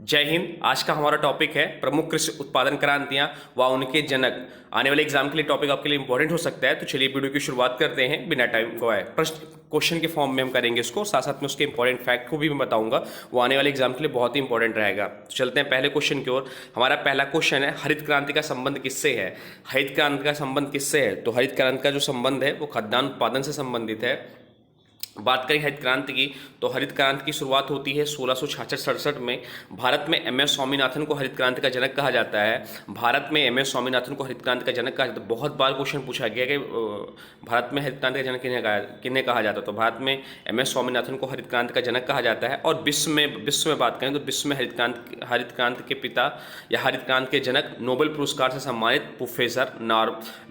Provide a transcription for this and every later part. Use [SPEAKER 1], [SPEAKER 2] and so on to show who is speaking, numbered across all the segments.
[SPEAKER 1] जय हिंद। आज का हमारा टॉपिक है प्रमुख कृषि उत्पादन क्रांतियां व उनके जनक। आने वाले एग्जाम के लिए टॉपिक आपके लिए इंपॉर्टेंट हो सकता है, तो चलिए वीडियो की शुरुआत करते हैं बिना टाइम गवाए। प्रश्न क्वेश्चन के फॉर्म में हम करेंगे इसको, साथ साथ में उसके इंपॉर्टेंट फैक्ट को भी मैं बताऊंगा, वो आने वाले एग्जाम के लिए बहुत ही इंपॉर्टेंट रहेगा। तो चलते हैं पहले क्वेश्चन की ओर। हमारा पहला क्वेश्चन है, हरित क्रांति का संबंध किससे है? हरित क्रांति का संबंध किससे है? तो हरित क्रांति का जो संबंध है वो खाद्यान्न उत्पादन से संबंधित है। बात करें हरित क्रांति की, तो हरित क्रांति की शुरुआत होती है 1666-67 में। भारत में एम एस स्वामीनाथन को हरित क्रांति का जनक कहा जाता है। भारत में एम एस स्वामीनाथन को हरित क्रांति का जनक कहा जाता है। बहुत बार क्वेश्चन पूछा गया कि भारत में हरित क्रांति का जनक किन्हें कहा जाता है, तो भारत में एम एस स्वामीनाथन को हरित क्रांति का जनक कहा जाता है। और विश्व में बात करें तो विश्व में हरित क्रांति के पिता या हरित क्रांति के जनक नोबेल पुरस्कार से सम्मानित प्रोफेसर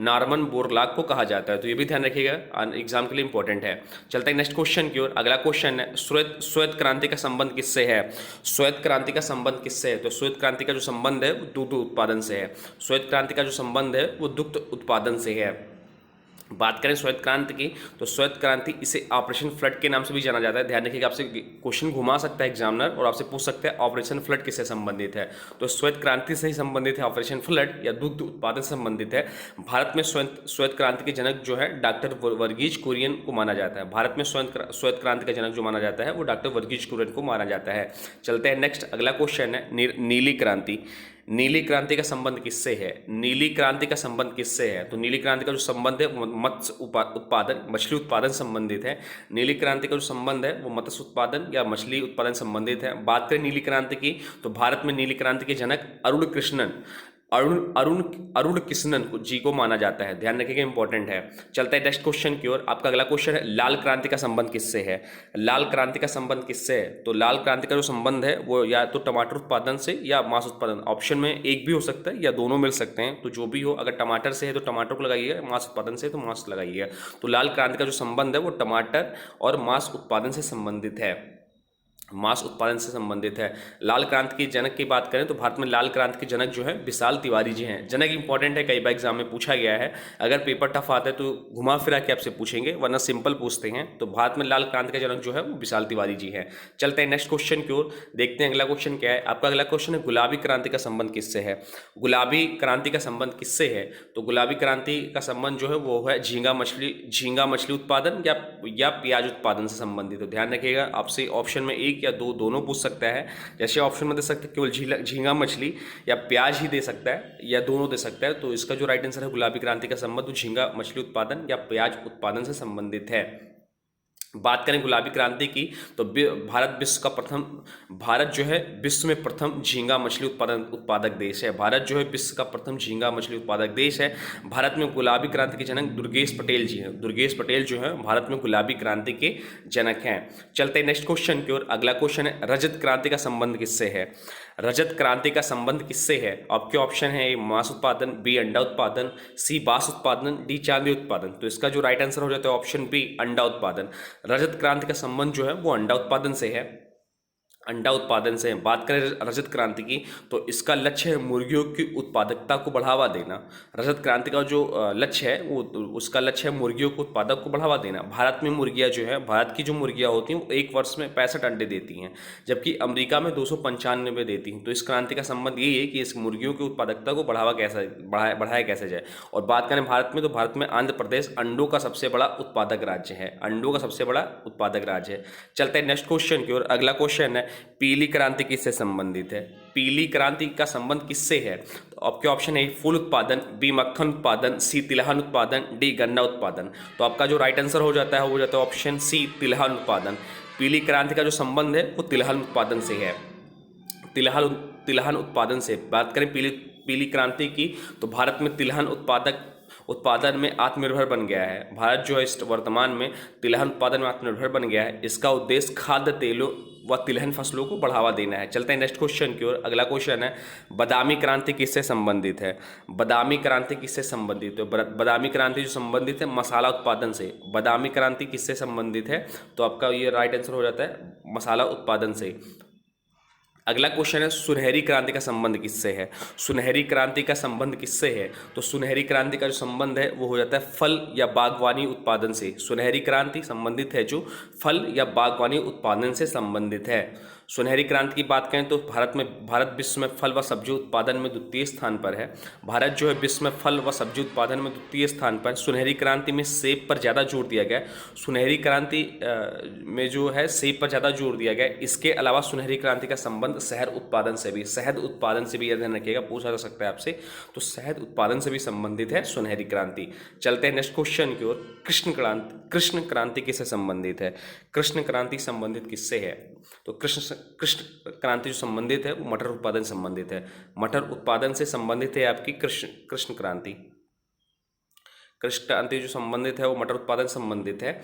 [SPEAKER 1] नॉर्मन बोरलॉग को कहा जाता है। तो ये भी ध्यान रखिएगा, एग्जाम के लिए इंपॉर्टेंट है। चलते हैं नेक्स्ट क्वेश्चन की ओर। अगला क्वेश्चन है, श्वेत क्रांति का संबंध किससे है? श्वेत क्रांति का संबंध किससे है? तो श्वेत क्रांति का जो संबंध है वो दुग्ध उत्पादन से है। श्वेत क्रांति का जो संबंध है वो दुग्ध उत्पादन से है। बात करें श्वेत क्रांति की, तो श्वेत क्रांति इसे ऑपरेशन फ्लड के नाम से भी जाना जाता है। ध्यान रखिएगा, आपसे क्वेश्चन घुमा सकता है एग्जामिनर और आपसे पूछ सकता है ऑपरेशन फ्लड किससे संबंधित है। तो श्वेत क्रांति से ही संबंधित है ऑपरेशन फ्लड, या दुग्ध उत्पादन से संबंधित है। भारत में श्वेत क्रांति के जनक जो है डॉक्टर वर्गीज कुरियन को माना जाता है। भारत में श्वेत क्रांति का जनक जो माना जाता है वो डॉक्टर वर्गीज कुरियन को माना जाता है। चलते हैं नेक्स्ट, अगला क्वेश्चन है, नीली क्रांति। नीली क्रांति का संबंध किससे है? नीली क्रांति का संबंध किससे है? तो नीली क्रांति का जो संबंध है वो मत्स्य उत्पादन, मछली उत्पादन संबंधित है। नीली क्रांति का जो संबंध है वो मत्स्य उत्पादन या मछली उत्पादन संबंधित है। बात करें नीली क्रांति की, तो भारत में नीली क्रांति के जनक अरुण कृष्णन जी को माना जाता है। ध्यान रखिएगा, इंपॉर्टेंट है। चलते हैं नेक्स्ट क्वेश्चन की ओर। आपका अगला क्वेश्चन है, लाल क्रांति का संबंध किससे है? लाल क्रांति का संबंध किससे है? तो लाल क्रांति का जो संबंध है वो या तो टमाटर उत्पादन से या मांस उत्पादन, ऑप्शन में एक भी हो सकता है या दोनों मिल सकते हैं। तो जो भी हो, अगर टमाटर से है तो टमाटर को लगाइएगा, मांस उत्पादन से तो मांस लगाइएगा। तो लाल क्रांति का जो संबंध है वो टमाटर और मांस उत्पादन से संबंधित है। मांस उत्पादन से संबंधित है। लाल क्रांति के जनक की बात करें तो भारत में लाल क्रांति के जनक जो है विशाल तिवारी जी हैं। जनक इंपॉर्टेंट है, कई बार एग्जाम में पूछा गया है। अगर पेपर टफ आता है तो घुमा फिरा के आपसे पूछेंगे, वरना सिंपल पूछते हैं। तो भारत में लाल क्रांति का जनक जो है वो विशाल तिवारी जी हैं। चलते हैं नेक्स्ट क्वेश्चन की ओर, देखते हैं अगला क्वेश्चन क्या है। आपका अगला क्वेश्चन है, गुलाबी क्रांति का संबंध किससे है? गुलाबी क्रांति का संबंध किससे है? तो गुलाबी क्रांति का संबंध जो है वो है झींगा मछली उत्पादन या प्याज उत्पादन से संबंधित। तो ध्यान रखिएगा, आपसे ऑप्शन में एक या दो दोनों पूछ सकता है। जैसे ऑप्शन में दे सकते हैं केवल झींगा मछली या प्याज ही दे सकता है, या दोनों दे सकता है। तो इसका जो राइट आंसर है, गुलाबी क्रांति का संबंध झींगा मछली उत्पादन या प्याज उत्पादन से संबंधित है। बात करें गुलाबी क्रांति की, तो भारत जो है विश्व में प्रथम झींगा मछली उत्पादक देश है। भारत जो है विश्व का प्रथम झींगा मछली उत्पादक देश है। भारत में गुलाबी क्रांति के जनक दुर्गेश पटेल जी हैं। दुर्गेश पटेल जो है भारत में गुलाबी क्रांति के जनक हैं। चलते हैं नेक्स्ट क्वेश्चन की ओर। अगला क्वेश्चन है, रजत क्रांति का संबंध किससे है? रजत क्रांति का संबंध किससे है? आपके ऑप्शन है, ए मांस उत्पादन, बी अंडा उत्पादन, सी बांस उत्पादन, डी चांदी उत्पादन। तो इसका जो राइट आंसर हो जाता है ऑप्शन बी, अंडा उत्पादन। रजत क्रांति का संबंध जो है वो अंडा उत्पादन से है। अंडा उत्पादन से बात करें रजत क्रांति की, तो इसका लक्ष्य है मुर्गियों की उत्पादकता को बढ़ावा देना। रजत क्रांति का जो लक्ष्य है वो उसका लक्ष्य है मुर्गियों को उत्पादक को बढ़ावा देना। भारत में मुर्गियां जो है, भारत की जो मुर्गियां होती हैं वो एक वर्ष में 65 अंडे देती हैं, जबकि अमेरिका में 295 देती हैं। तो इस क्रांति का संबंध यही है कि इस मुर्गियों की उत्पादकता को बढ़ाया कैसे जाए। और बात करें भारत में, तो भारत में आंध्र प्रदेश अंडों का सबसे बड़ा उत्पादक राज्य है। अंडों का सबसे बड़ा उत्पादक राज्य है। चलते हैं नेक्स्ट क्वेश्चन की ओर। अगला क्वेश्चन है, पीली क्रांति किससे संबंधित है? पीली क्रांति का संबंध किससे है? तो आपके ऑप्शन है, फूल उत्पादन, बी मक्खन उत्पादन, सी तिलहन उत्पादन, डी गन्ना उत्पादन। तो आपका जो राइट आंसर हो जाता है ऑप्शन सी, तिलहन उत्पादन। पीली क्रांति का जो संबंध है वो तिलहन उत्पादन से है। तिलहन उत्पादन से बात करें पीली क्रांति की, तो भारत में तिलहन उत्पादन में आत्मनिर्भर बन गया है। भारत जो है इस वर्तमान में तिलहन उत्पादन में आत्मनिर्भर बन गया है। इसका उद्देश्य खाद्य तेलों व तिलहन फसलों को बढ़ावा देना है। चलते हैं नेक्स्ट क्वेश्चन की ओर। अगला क्वेश्चन है, बादामी क्रांति किससे संबंधित है? बादामी क्रांति किससे संबंधित है? बादामी क्रांति जो संबंधित है मसाला उत्पादन से। बादामी क्रांति किससे संबंधित है? तो आपका ये राइट आंसर हो जाता है मसाला उत्पादन से। अगला क्वेश्चन है, सुनहरी क्रांति का संबंध किससे है? सुनहरी क्रांति का संबंध किससे है? तो सुनहरी क्रांति का जो संबंध है वो हो जाता है फल या बागवानी उत्पादन से। सुनहरी क्रांति संबंधित है जो फल या बागवानी उत्पादन से संबंधित है। सुनहरी क्रांति की बात करें तो भारत विश्व में फल व सब्जी उत्पादन में द्वितीय स्थान पर है। भारत जो है विश्व में फल व सब्जी उत्पादन में द्वितीय स्थान पर। सुनहरी क्रांति में सेब पर ज़्यादा जोर दिया गया। सुनहरी क्रांति में जो है सेब पर ज़्यादा जोर दिया गया। इसके अलावा सुनहरी क्रांति का संबंध शहद उत्पादन से भी ध्यान रखिएगा, पूछा जा सकता है आपसे। तो शहद उत्पादन से भी संबंधित है सुनहरी क्रांति। चलते हैं नेक्स्ट क्वेश्चन की ओर। कृष्ण क्रांति किससे संबंधित है? कृष्ण क्रांति संबंधित किससे है? तो कृष्ण क्रांति जो संबंधित है वो मटर उत्पादन से संबंधित है। मटर उत्पादन से संबंधित है आपकी कृष्ण क्रांति। कृष्ण क्रांति जो संबंधित है वो मटर उत्पादन संबंधित है।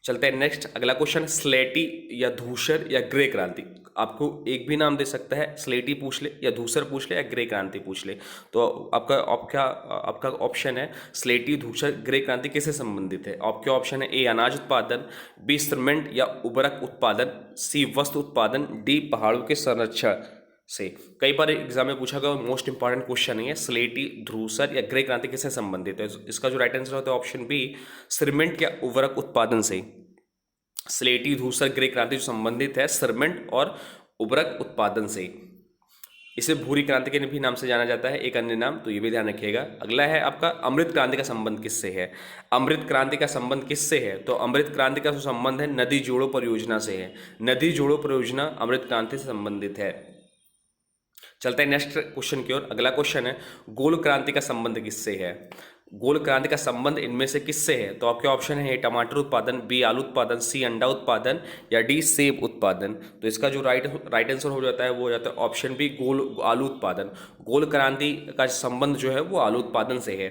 [SPEAKER 1] चलते हैं नेक्स्ट, अगला क्वेश्चन, स्लेटी या धूसर या ग्रे क्रांति। आपको एक भी नाम दे सकता है, स्लेटी पूछ ले या धूसर पूछ ले या ग्रे क्रांति पूछ ले। तो आपका ऑप्शन है स्लेटी, धूसर, ग्रे क्रांति किससे संबंधित है? आपके ऑप्शन है ए अनाज उत्पादन, बी सीमेंट या उर्वरक उत्पादन, सी वस्त्र उत्पादन, डी पहाड़ों के संरक्षण से। कई बार एग्जाम में पूछा गया मोस्ट इंपॉर्टेंट क्वेश्चन है, स्लेटी, धूसर या ग्रे क्रांति किससे संबंधित है? इसका जो राइट आंसर होता है ऑप्शन बी, सीमेंट या उर्वरक उत्पादन से। स्लेटी, धूसर, ग्रे क्रांति जो संबंधित है सीमेंट और उर्वरक उत्पादन से। इसे भूरी क्रांति के भी नाम से जाना जाता है, एक अन्य नाम, तो ये भी ध्यान रखिएगा। अगला है आपका अमृत क्रांति का संबंध किससे है? अमृत क्रांति का संबंध किससे है? तो अमृत क्रांति का जो संबंध है नदी जोड़ो परियोजना से है। नदी जोड़ो परियोजना अमृत क्रांति से संबंधित है। चलते हैं नेक्स्ट क्वेश्चन की ओर। अगला क्वेश्चन है गोल क्रांति का संबंध किससे है? गोल क्रांति का संबंध इनमें से किससे है? तो आपके ऑप्शन है टमाटर उत्पादन, बी आलू उत्पादन, सी अंडा उत्पादन या डी सेब उत्पादन। तो इसका जो राइट आंसर हो जाता है वो हो जाता है ऑप्शन बी, आलू उत्पादन। गोल क्रांति का संबंध जो है वो आलू उत्पादन से है।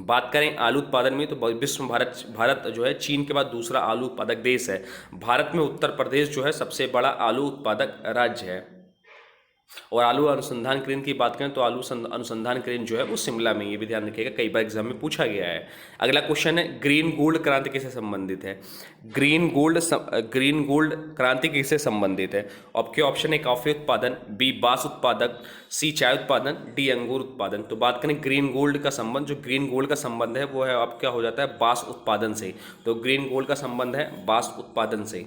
[SPEAKER 1] बात करें आलू उत्पादन में तो विश्व में भारत जो है चीन के बाद दूसरा आलू उत्पादक देश है। भारत में उत्तर प्रदेश जो है सबसे बड़ा आलू उत्पादक राज्य है। और आलू अनुसंधान केंद्र की बात करें तो आलू अनुसंधान केंद्र जो है वो शिमला में, ये भी ध्यान रखिएगा, कई बार एग्जाम में पूछा गया है। अगला क्वेश्चन है ग्रीन गोल्ड क्रांति किससे संबंधित है? ग्रीन गोल्ड क्रांति किससे संबंधित है? आपके ऑप्शन है कॉफी उत्पादन, बी बांस उत्पादक, सी चाय उत्पादन, डी अंगूर उत्पादन। तो बात करें ग्रीन गोल्ड का संबंध, जो ग्रीन गोल्ड का संबंध है वो है आप क्या हो जाता है बांस उत्पादन से। तो ग्रीन गोल्ड का संबंध है बांस उत्पादन से,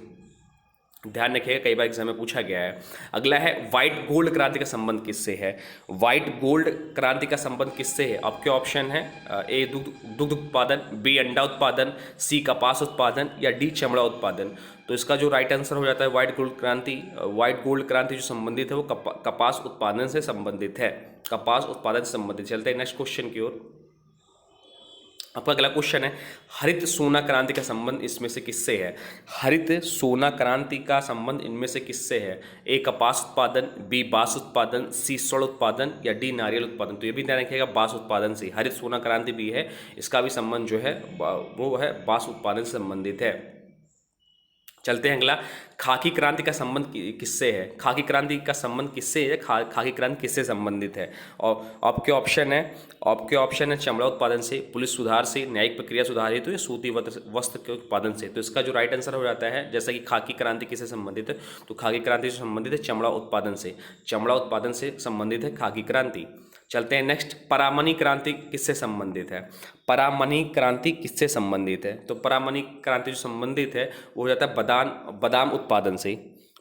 [SPEAKER 1] ध्यान रखिएगा, कई बार एग्जाम में पूछा गया है। अगला है व्हाइट गोल्ड क्रांति का संबंध किससे है? व्हाइट गोल्ड क्रांति का संबंध किससे है? आपके ऑप्शन है ए दुग्ध उत्पादन, बी अंडा उत्पादन, सी कपास उत्पादन या डी चमड़ा उत्पादन। तो इसका जो राइट आंसर हो जाता है व्हाइट गोल्ड क्रांति जो संबंधित है वो कपास उत्पादन से संबंधित है। कपास उत्पादन से संबंधित। चलते हैं नेक्स्ट क्वेश्चन की ओर। आपका अगला क्वेश्चन है हरित सोना क्रांति का संबंध इसमें से किससे है? हरित सोना क्रांति का संबंध इनमें से किससे है? ए कपास उत्पादन, बी बांस उत्पादन, सी स्वर्ण उत्पादन या डी नारियल उत्पादन। तो ये भी ध्यान रखिएगा बांस उत्पादन से। हरित सोना क्रांति भी है, इसका भी संबंध जो है वो है बांस उत्पादन से संबंधित है। चलते हैं अगला, खाकी क्रांति का संबंध किससे है? खाकी क्रांति का संबंध किससे है? खाकी क्रांति किससे संबंधित है? और आपके ऑप्शन है चमड़ा उत्पादन से, पुलिस सुधार से, न्यायिक प्रक्रिया सुधार हेतु या सूती वस्त्र के उत्पादन से। तो इसका जो राइट आंसर हो जाता है, जैसा कि खाकी क्रांति किससे संबंधित है, तो खाकी क्रांति से संबंधित है चमड़ा उत्पादन से। चमड़ा उत्पादन से संबंधित है खाकी क्रांति। चलते हैं नेक्स्ट, परामनी क्रांति किससे संबंधित है? परामनी क्रांति किससे संबंधित है? तो परामनी क्रांति जो संबंधित है वो हो जाता है बादाम उत्पादन से,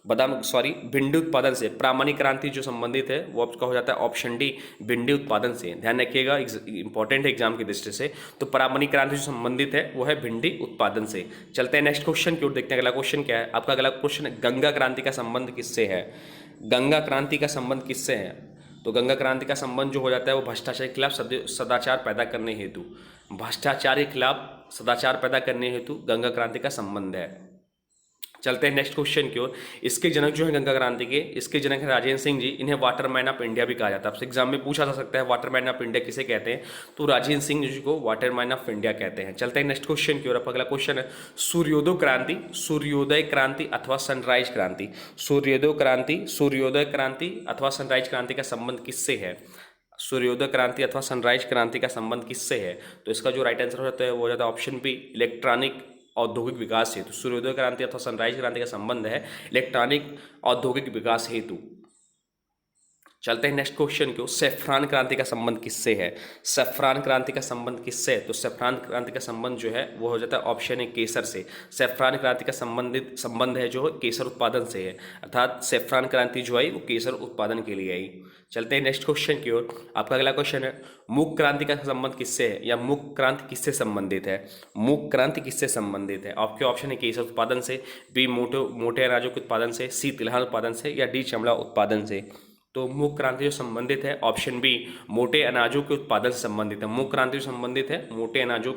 [SPEAKER 1] भिंडी उत्पादन से। परामनी क्रांति जो संबंधित है वो आपका हो जाता है ऑप्शन डी, भिंडी उत्पादन से। ध्यान रखिएगा, इंपॉर्टेंट है एग्जाम की दृष्टि से। तो परामनी क्रांति जो संबंधित है वो है भिंडी उत्पादन से। चलते हैं नेक्स्ट क्वेश्चन की ओर, देखते हैं अगला क्वेश्चन क्या है। आपका अगला क्वेश्चन है गंगा क्रांति का संबंध किससे है? गंगा क्रांति का संबंध किससे है? तो गंगा क्रांति का संबंध जो हो जाता है वो भ्रष्टाचार के खिलाफ सदाचार पैदा करने हेतु गंगा क्रांति का संबंध है। चलते हैं नेक्स्ट क्वेश्चन की ओर। इसके जनक जो है गंगा क्रांति के, इसके जनक है राजेंद्र सिंह जी। इन्हें वाटरमैन ऑफ इंडिया भी कहा जाता है। आपसे एग्जाम में पूछा जा सकता है वाटरमैन ऑफ इंडिया किसे कहते हैं? तो राजेंद्र सिंह जी को वाटरमैन ऑफ इंडिया कहते हैं। चलते हैं नेक्स्ट क्वेश्चन की ओर। अगला क्वेश्चन है सूर्योदय क्रांति अथवा सनराइज क्रांति। सूर्योदय क्रांति अथवा सनराइज क्रांति का संबंध किससे है? सूर्योदय क्रांति अथवा सनराइज क्रांति का संबंध किससे है? तो इसका जो राइट आंसर हो जाता है वो हो जाता है ऑप्शन बी, इलेक्ट्रॉनिक औद्योगिक विकास हेतु। सूर्योदय क्रांति अथवा सनराइज क्रांति का संबंध है इलेक्ट्रॉनिक औद्योगिक विकास हेतु। चलते हैं नेक्स्ट क्वेश्चन को। सैफरान क्रांति का संबंध किससे है? सैफरान क्रांति का संबंध किससे है? तो सैफरान क्रांति का संबंध जो है वो हो जाता है ऑप्शन ए केसर से। सैफरान क्रांति का संबंध है जो केसर उत्पादन से है, अर्थात सैफरान क्रांति जो आई वो केसर उत्पादन के लिए आई। चलते हैं नेक्स्ट क्वेश्चन की ओर। आपका अगला क्वेश्चन है मूक क्रांति का संबंध किससे है, या मूक क्रांति किससे संबंधित है? मूक क्रांति किससे संबंधित है? आपके ऑप्शन है केसर उत्पादन से, बी मोटे अनाजों के उत्पादन से, सी तिलहन उत्पादन से, या डी चमड़ा उत्पादन से। तो मूक क्रांति जो संबंधित है ऑप्शन बी मोटे अनाजों के उत्पादन से संबंधित है। मूक क्रांति जो संबंधित है मोटे अनाजों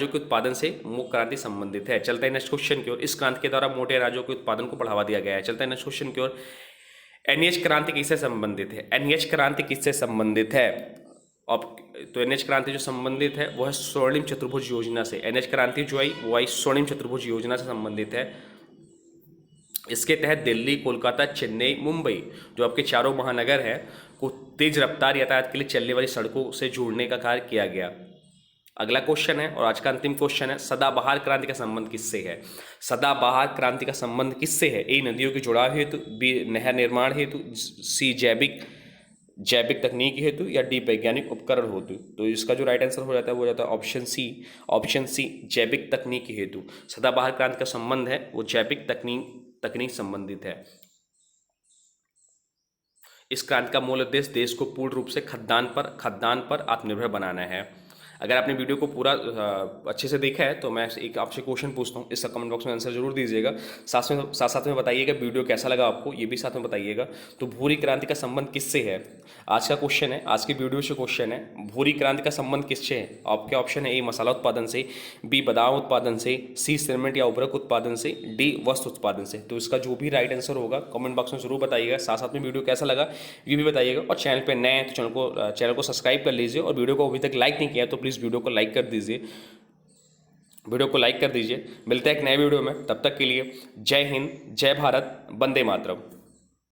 [SPEAKER 1] के उत्पादन से मूक क्रांति संबंधित है। चलते हैं नेक्स्ट क्वेश्चन की ओर। इस क्रांति के द्वारा मोटे अनाजों के उत्पादन को बढ़ावा दिया गया है। चलते हैं नेक्स्ट क्वेश्चन की ओर। एनएच क्रांति किससे संबंधित है? एनएच क्रांति किससे संबंधित है? तो एनएच क्रांति जो संबंधित है वो है स्वर्णिम चतुर्भुज योजना से। एनएच क्रांति जो आई वो आई स्वर्णिम चतुर्भुज योजना से संबंधित है। इसके तहत दिल्ली, कोलकाता, चेन्नई, मुंबई जो आपके चारों महानगर हैं को तेज रफ्तार यातायात के लिए चलने वाली सड़कों से जोड़ने का कार्य किया गया। अगला क्वेश्चन है और आज का अंतिम क्वेश्चन है सदाबहार क्रांति का संबंध किससे है? सदाबहार क्रांति का संबंध किससे है? ए नदियों के जुड़ाव हेतु, बी नहर निर्माण हेतु, सी जैविक तकनीक हेतु, या डी वैज्ञानिक उपकरण हेतु। तो इसका जो राइट आंसर हो जाता है वो जाता है ऑप्शन सी जैविक तकनीक हेतु। सदाबहार क्रांति का संबंध है वो जैविक तकनीक संबंधित है। इस क्रांति का मूल उद्देश्य देश को पूर्ण रूप से खाद्यान्न पर आत्मनिर्भर बनाना है। अगर आपने वीडियो को पूरा अच्छे से देखा है तो मैं एक आपसे क्वेश्चन पूछता हूँ, इसका कमेंट बॉक्स में आंसर जरूर दीजिएगा। साथ में बताइएगा वीडियो कैसा लगा आपको, ये भी साथ में बताइएगा। तो भूरी क्रांति का संबंध किससे है? आज का क्वेश्चन है, आज की वीडियो से क्वेश्चन है भूरी क्रांति का संबंध किससे है? आपके ऑप्शन है ए मसाला उत्पादन से, बी बादाम उत्पादन से, सी सीमेंट या उर्वरक उत्पादन से, डी वस्त्र उत्पादन से। तो इसका जो भी राइट आंसर होगा कमेंट बॉक्स में जरूर बताइएगा। साथ में वीडियो कैसा लगा ये भी बताइएगा। और चैनल पर नए हैं तो चैनल को सब्सक्राइब कर लीजिए, और वीडियो को अभी तक लाइक नहीं किया तो प्लीज़ वीडियो को लाइक कर दीजिए। मिलते हैं एक नए वीडियो में, तब तक के लिए जय हिंद, जय भारत, वंदे मातरम।